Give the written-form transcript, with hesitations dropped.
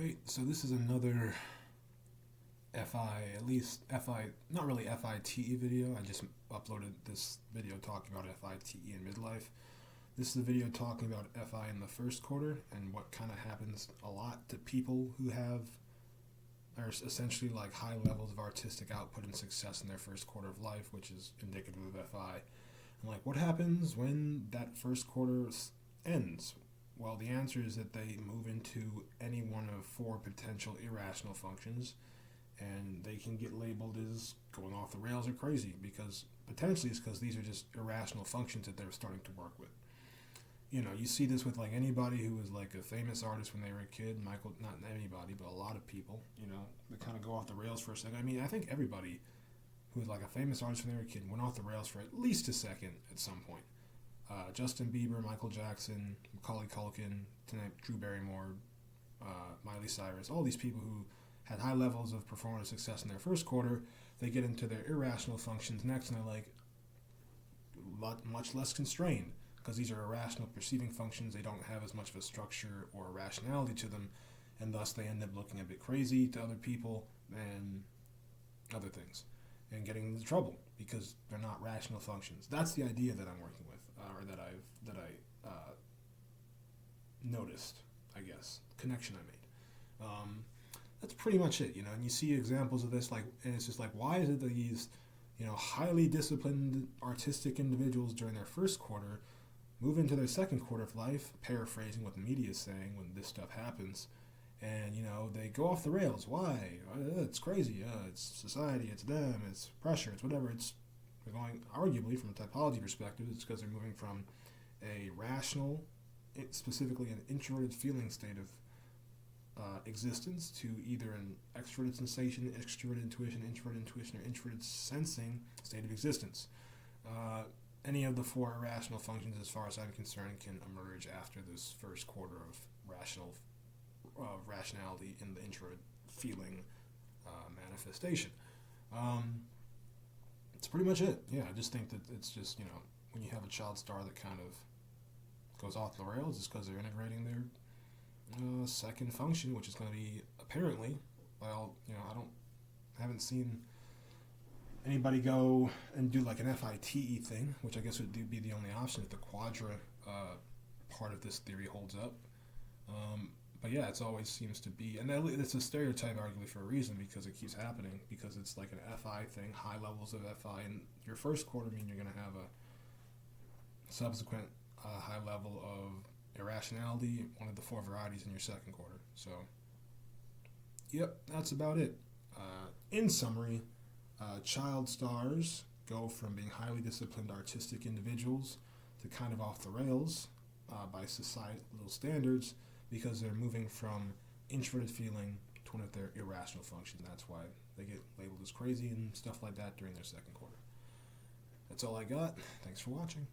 Alright, so this is another not really FITE video. I just uploaded this video talking about FITE in midlife. This is a video talking about FI in the first quarter and what kind of happens a lot to people who are essentially like high levels of artistic output and success in their first quarter of life, which is indicative of FI. And like, what happens when that first quarter ends? Well, the answer is that they move into any one of four potential irrational functions, and they can get labeled as going off the rails or crazy because these are just irrational functions that they're starting to work with. You know, you see this with like anybody who was like a famous artist when they were a kid. Not anybody, but a lot of people, you know, they kind of go off the rails for a second. I mean, I think everybody who was like a famous artist when they were a kid went off the rails for at least a second at some point. Justin Bieber, Michael Jackson, Macaulay Culkin, Drew Barrymore, Miley Cyrus, all these people who had high levels of performance success in their first quarter, they get into their irrational functions next, and they're like much less constrained because these are irrational perceiving functions. They don't have as much of a structure or rationality to them, and thus they end up looking a bit crazy to other people and other things, and getting into trouble because they're not rational functions. That's the idea that I'm working with, or that I noticed, I guess, connection I made. That's pretty much it, you know. And you see examples of this, like, and it's just like, why is it that these, you know, highly disciplined artistic individuals during their first quarter move into their second quarter of life, paraphrasing what the media is saying when this stuff happens, and, you know, they go off the rails. Why? It's crazy. It's society. It's them. It's pressure. It's whatever. They're going, arguably, from a typology perspective, it's because they're moving from a rational, specifically an introverted feeling state of existence to either an extroverted sensation, extroverted intuition, or introverted sensing state of existence. Any of the four irrational functions, as far as I'm concerned, can emerge after this first quarter of rationality in the introvert feeling manifestation. That's pretty much it. Yeah, I just think that it's just, you know, when you have a child star that kind of goes off the rails, it's because they're integrating their second function, which is going to be apparently, well, you know, haven't seen anybody go and do like an FITE thing, which I guess would be the only option if the quadra part of this theory holds up. But yeah, it always seems to be, and it's a stereotype arguably for a reason, because it keeps happening, because it's like an FI thing, high levels of FI in your first quarter mean you're going to have a subsequent high level of irrationality, one of the four varieties in your second quarter. So, yep, that's about it. In summary, child stars go from being highly disciplined artistic individuals to kind of off the rails by societal standards, because they're moving from introverted feeling to one of their irrational functions. That's why they get labeled as crazy and stuff like that during their second quarter. That's all I got. Thanks for watching.